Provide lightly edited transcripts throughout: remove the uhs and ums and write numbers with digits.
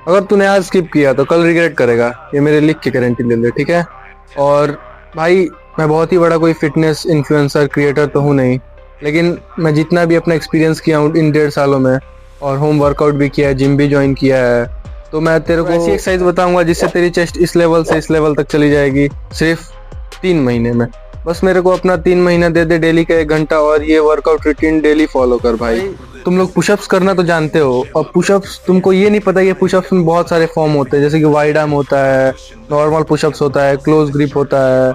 अगर तूने आज स्किप किया तो कल रिग्रेट करेगा, ये मेरे लिख के गारंटी ले ले, ठीक है। और भाई, मैं बहुत ही बड़ा कोई फिटनेस इन्फ्लुएंसर क्रिएटर तो हूँ नहीं, लेकिन मैं जितना भी अपना एक्सपीरियंस किया हूँ इन 1.5 सालों में, और होम वर्कआउट भी किया है, जिम भी ज्वाइन किया है, तो मैं तेरे को ऐसी एक्सरसाइज बताऊंगा जिससे तेरी चेस्ट इस लेवल से इस लेवल तक चली जाएगी सिर्फ 3 महीने में। बस मेरे को अपना 3 महीना दे दे, डेली का 1 घंटा, और ये वर्कआउट रूटीन डेली फॉलो कर भाई। तुम लोग पुशअप्स करना तो जानते हो, और पुशअप्स तुमको ये नहीं पता, ये पुशअप्स में बहुत सारे फॉर्म होते हैं, जैसे कि वाइड आर्म होता है, नॉर्मल पुशअप्स होता है, क्लोज ग्रिप होता है।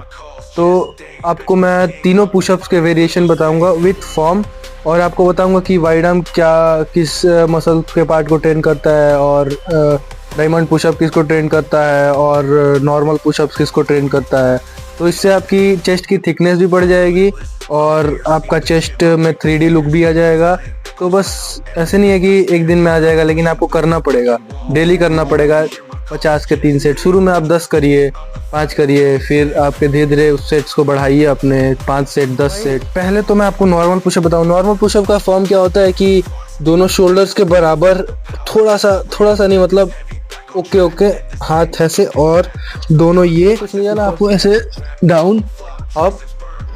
तो आपको मैं तीनों पुशअप्स के वेरिएशन बताऊंगा विथ फॉर्म, और आपको बताऊंगा कि वाइड आर्म क्या किस मसल के पार्ट को ट्रेन करता है, और डायमंड पुशअप किसको ट्रेन करता है, और नॉर्मल पुशअप्स किसको ट्रेन करता है। तो इससे आपकी चेस्ट की थिकनेस भी बढ़ जाएगी, और आपका चेस्ट में 3D लुक भी आ जाएगा। तो बस ऐसे नहीं है कि एक दिन में आ जाएगा, लेकिन आपको करना पड़ेगा, डेली करना पड़ेगा। 50 के 3 सेट, शुरू में आप 10 करिए, 5 करिए, फिर आपके धीरे धीरे उस सेट्स को बढ़ाइए अपने 5 सेट 10 सेट। पहले तो मैं आपको नॉर्मल पुशअप बताऊँ। नॉर्मल पुशअप का फॉर्म क्या होता है कि दोनों शोल्डर्स के बराबर, थोड़ा सा नहीं, मतलब ओके ओके, हाथ ऐसे, और दोनों ये कुछ नहीं जाना आपको, ऐसे डाउन अप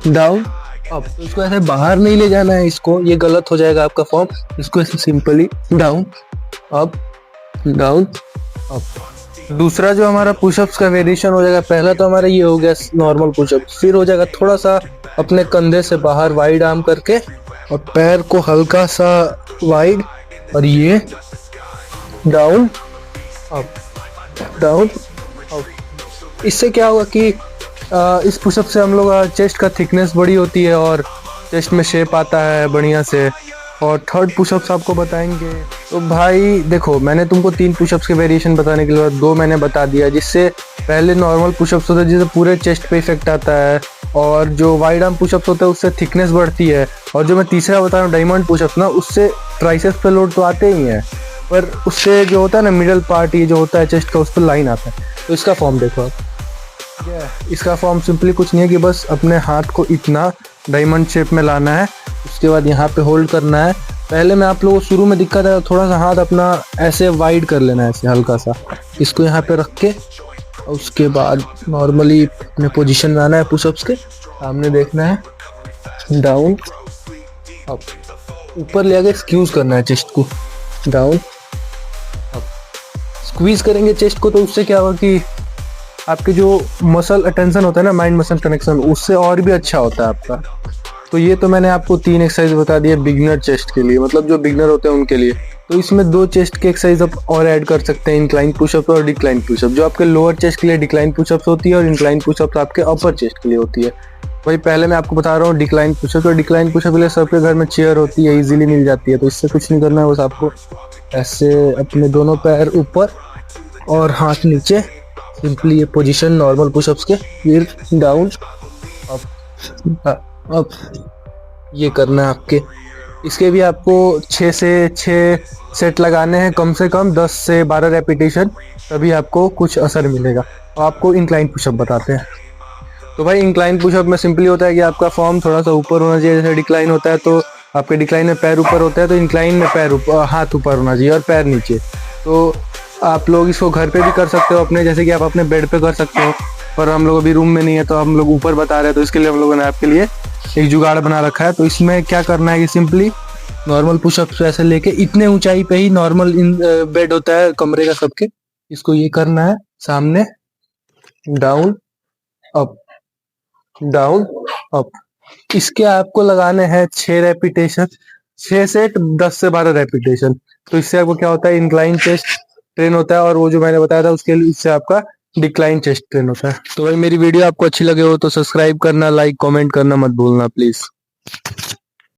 डाउन अप। तो इसको ऐसे बाहर नहीं ले जाना है, इसको, ये गलत हो जाएगा आपका फॉर्म। इसको ऐसे simply down up down up. दूसरा जो हमारा पुशअप्स का वेरिएशन हो जाएगा, पहला तो हमारा ये हो गया नॉर्मल पुशअप, फिर हो जाएगा थोड़ा सा अपने कंधे से बाहर वाइड आर्म करके, और पैर को हल्का सा वाइड, और ये डाउन अप डाउन अप। इससे क्या होगा कि इस पुशअप से हम लोग चेस्ट का थिकनेस बड़ी होती है, और चेस्ट में शेप आता है बढ़िया से। और थर्ड पुशअप्स आपको बताएंगे। तो भाई देखो, मैंने तुमको 3 पुशअप्स के वेरिएशन बताने के लिए 2 मैंने बता दिया, जिससे पहले नॉर्मल पुशअप्स होते हैं जिससे पूरे चेस्ट पे इफेक्ट आता है, और जो वाइड आर्म पुशअप्स होते हैं उससे थिकनेस बढ़ती है, और जो मैं तीसरा बता रहा हूँ डायमंड पुशअप्स ना, उससे ट्राइसेप्स पे लोड तो आते ही हैं, पर उससे जो होता है ना मिडल पार्ट, ये जो होता है चेस्ट का, उस पर लाइन आता है। तो इसका फॉर्म देखो आप। इसका फॉर्म सिंपली कुछ नहीं है कि बस अपने हाथ को इतना डायमंड शेप में लाना है, उसके बाद यहाँ पे होल्ड करना है। पहले मैं आप लोगों को शुरू में दिक्कत है, थोड़ा सा हाथ अपना ऐसे वाइड कर लेना है, ऐसे हल्का सा, इसको यहाँ पे रख के, और उसके बाद नॉर्मली अपने पोजीशन में आना है, पुशअप्स के सामने देखना है, डाउन अप, ऊपर ले आके स्क्यूज करना है चेस्ट को, डाउन अप। स्क्वीज करेंगे चेस्ट को, तो उससे क्या होगा कि आपके जो मसल अटेंशन होता है ना, माइंड मसल कनेक्शन, उससे और भी अच्छा होता है आपका। तो ये तो मैंने आपको 3 एक्सरसाइज बता दिए बिगनर चेस्ट के लिए, मतलब जो बिगनर होते हैं उनके लिए। तो इसमें 2 चेस्ट के एक्सरसाइज आप और ऐड कर सकते हैं, इंक्लाइन पुशअप और डिक्लाइन पुशअप। जो आपके लोअर चेस्ट के लिए डिक्लाइन पुशअप्स होती है, और इंक्लाइन पुशअप आपके अपर चेस्ट के लिए होती है। भाई पहले मैं आपको बता रहा हूँ डिक्लाइन पुशअप। तो डिक्लाइन पुशअप के लिए सबके घर में चेयर होती है, इजीली मिल जाती है, तो इससे कुछ नहीं करना है, बस आपको ऐसे अपने दोनों पैर ऊपर और हाथ नीचे, सिंपली ये पोजीशन नॉर्मल पुशअप्स के, फिर डाउन अप ये करना है आपके। इसके भी आपको 6 से 6 सेट लगाने हैं, कम से कम 10 से 12 रेपिटेशन, तभी आपको कुछ असर मिलेगा। और आपको इंक्लाइन पुशअप बताते हैं। तो भाई इंक्लाइन पुशअप में सिंपली होता है कि आपका फॉर्म थोड़ा सा ऊपर होना चाहिए। जैसे डिक्लाइन होता है तो आपके डिक्लाइन में पैर ऊपर होता है, तो इंक्लाइन में पैर ऊपर, हाथ ऊपर होना चाहिए और पैर नीचे। तो आप लोग इसको घर पे भी कर सकते हो अपने, जैसे कि आप अपने बेड पे कर सकते हो, पर हम लोग अभी रूम में नहीं है तो हम लोग ऊपर बता रहे हैं, तो इसके लिए हम लोगों ने आपके लिए एक जुगाड़ बना रखा है। तो इसमें क्या करना है कि सिंपली नॉर्मल पुशअप्स ऐसे लेके, इतने ऊंचाई पे ही नॉर्मल बेड होता है कमरे का सबके, इसको ये करना है, सामने डाउन अप डाउन अप। इसके आपको लगाने हैं 6 रेपिटेशन, 6 सेट 10 से 12 रेपिटेशन। तो इससे आपको क्या होता है, इंक्लाइन चेस्ट ट्रेन होता है, और वो जो मैंने बताया था उसके लिए इससे आपका डिक्लाइन चेस्ट ट्रेन होता है। तो भाई मेरी वीडियो आपको अच्छी लगे हो तो सब्सक्राइब करना, लाइक कमेंट करना मत भूलना प्लीज।